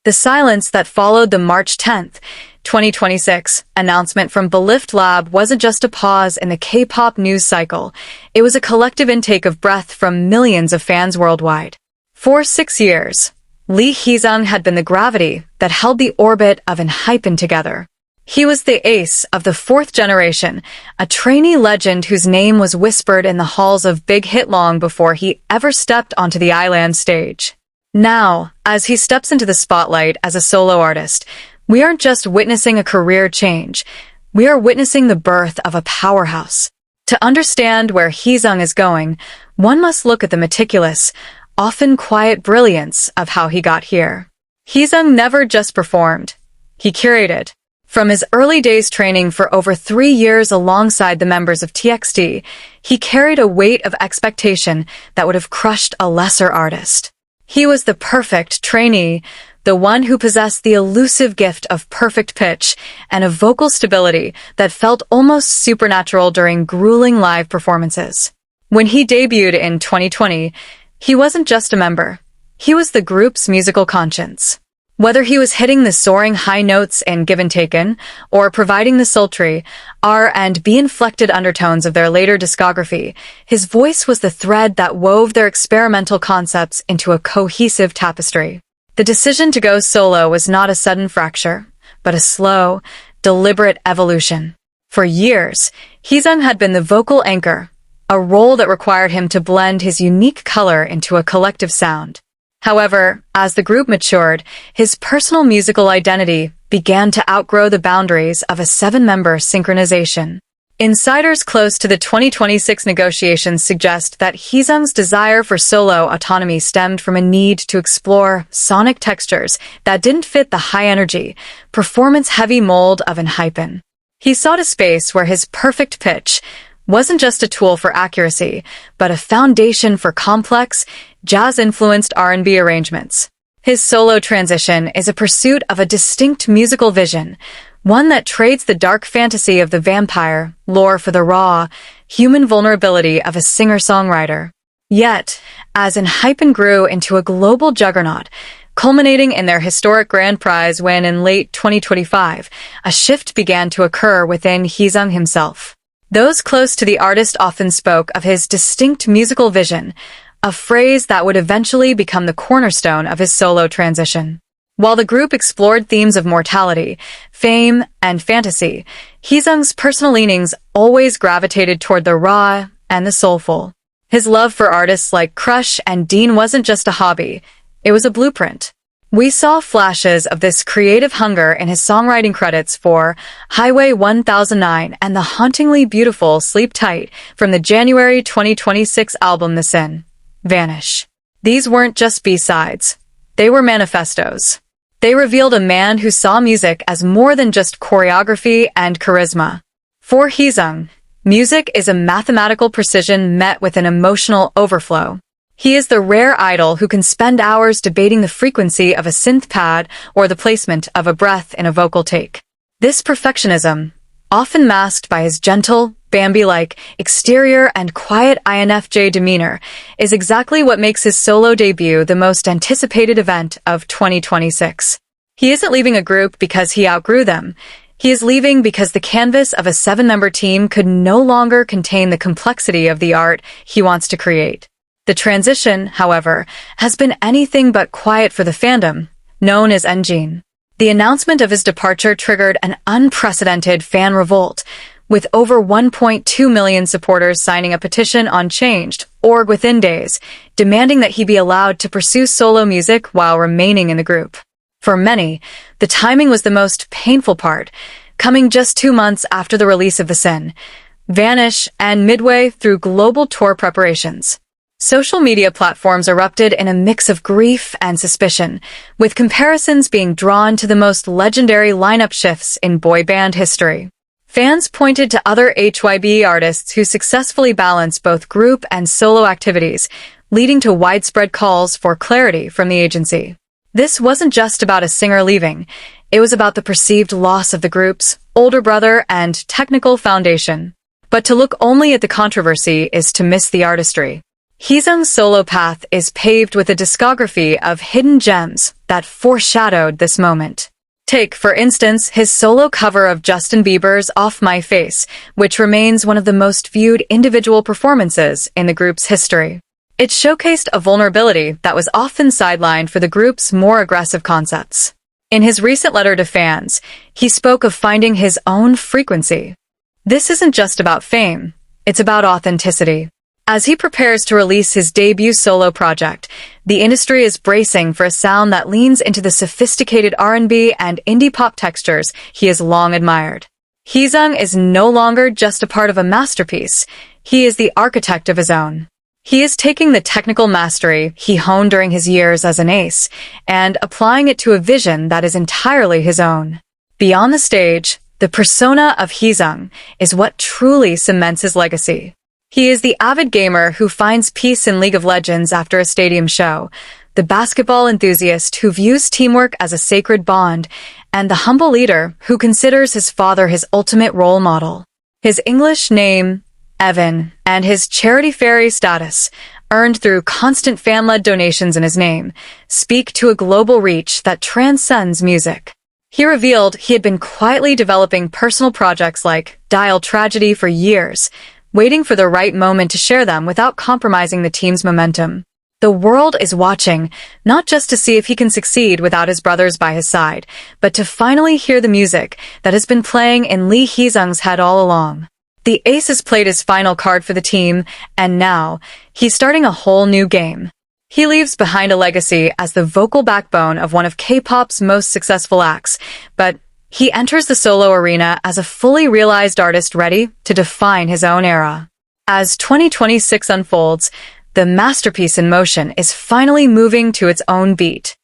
The silence that followed the March 10th, 2026 announcement from Belift Lab wasn't just a pause in the K-pop news cycle. It was a collective intake of breath from millions of fans worldwide. For 6 years, Lee Heeseung had been the gravity that held the orbit of ENHYPEN together. He was the ace of the fourth generation, a trainee legend whose name was whispered in the halls of Big Hit long before he ever stepped onto the island stage. Now, as he steps into the spotlight as a solo artist, we aren't just witnessing a career change, we are witnessing the birth of a powerhouse. To understand where Heeseung is going, one must look at the meticulous, often quiet brilliance of how he got here. Heeseung never just performed, he curated. From his early days training for over 3 years alongside the members of TXT, he carried a weight of expectation that would have crushed a lesser artist. He was the perfect trainee, the one who possessed the elusive gift of perfect pitch and a vocal stability that felt almost supernatural during grueling live performances. When he debuted in 2020, he wasn't just a member. He was the group's musical conscience. Whether he was hitting the soaring high notes in Given Taken or providing the sultry R&B inflected undertones of their later discography, his voice was the thread that wove their experimental concepts into a cohesive tapestry. The decision to go solo was not a sudden fracture, but a slow, deliberate evolution. For years, Heeseung had been the vocal anchor, a role that required him to blend his unique color into a collective sound. However, as the group matured, his personal musical identity began to outgrow the boundaries of a 7-member synchronization. Insiders close to the 2026 negotiations suggest that Heeseung's desire for solo autonomy stemmed from a need to explore sonic textures that didn't fit the high-energy, performance-heavy mold of ENHYPEN. He sought a space where his perfect pitch wasn't just a tool for accuracy, but a foundation for complex, jazz-influenced R&B arrangements. His solo transition is a pursuit of a distinct musical vision, one that trades the dark fantasy of the vampire lore for the raw, human vulnerability of a singer-songwriter. Yet, as ENHYPEN grew into a global juggernaut, culminating in their historic grand prize when in late 2025, a shift began to occur within Heeseung himself. Those close to the artist often spoke of his distinct musical vision, a phrase that would eventually become the cornerstone of his solo transition. While the group explored themes of mortality, fame, and fantasy, Heeseung's personal leanings always gravitated toward the raw and the soulful. His love for artists like Crush and Dean wasn't just a hobby, it was a blueprint. We saw flashes of this creative hunger in his songwriting credits for Highway 1009 and the hauntingly beautiful Sleep Tight from the January 2026 album The Sin. Vanish. These weren't just B-sides. They were manifestos. They revealed a man who saw music as more than just choreography and charisma. For Heeseung, music is a mathematical precision met with an emotional overflow. He is the rare idol who can spend hours debating the frequency of a synth pad or the placement of a breath in a vocal take. This perfectionism, often masked by his gentle, Bambi-like exterior and quiet INFJ demeanor, is exactly what makes his solo debut the most anticipated event of 2026. He isn't leaving a group because he outgrew them. He is leaving because the canvas of a 7-member team could no longer contain the complexity of the art he wants to create. The transition, however, has been anything but quiet for the fandom, known as ENHYPEN. The announcement of his departure triggered an unprecedented fan revolt, with over 1.2 million supporters signing a petition on Change.org within days, demanding that he be allowed to pursue solo music while remaining in the group. For many, the timing was the most painful part, coming just 2 months after the release of The Sin, Vanish, and midway through global tour preparations. Social media platforms erupted in a mix of grief and suspicion, with comparisons being drawn to the most legendary lineup shifts in boy band history. Fans pointed to other HYBE artists who successfully balanced both group and solo activities, leading to widespread calls for clarity from the agency. This wasn't just about a singer leaving, it was about the perceived loss of the group's older brother and technical foundation. But to look only at the controversy is to miss the artistry. Heeseung's solo path is paved with a discography of hidden gems that foreshadowed this moment. Take, for instance, his solo cover of Justin Bieber's Off My Face, which remains one of the most viewed individual performances in the group's history. It showcased a vulnerability that was often sidelined for the group's more aggressive concepts. In his recent letter to fans, he spoke of finding his own frequency. This isn't just about fame, it's about authenticity. As he prepares to release his debut solo project, the industry is bracing for a sound that leans into the sophisticated R&B and indie pop textures he has long admired. Heeseung is no longer just a part of a masterpiece, he is the architect of his own. He is taking the technical mastery he honed during his years as an ace and applying it to a vision that is entirely his own. Beyond the stage, the persona of Heeseung is what truly cements his legacy. He is the avid gamer who finds peace in League of Legends after a stadium show, the basketball enthusiast who views teamwork as a sacred bond, and the humble leader who considers his father his ultimate role model. His English name, Evan, and his charity fairy status, earned through constant fan-led donations in his name, speak to a global reach that transcends music. He revealed he had been quietly developing personal projects like Dial Tragedy for years, waiting for the right moment to share them without compromising the team's momentum. The world is watching, not just to see if he can succeed without his brothers by his side, but to finally hear the music that has been playing in Lee Heeseung's head all along. The ace has played his final card for the team, and now, he's starting a whole new game. He leaves behind a legacy as the vocal backbone of one of K-pop's most successful acts, but he enters the solo arena as a fully realized artist ready to define his own era. As 2026 unfolds, the masterpiece in motion is finally moving to its own beat.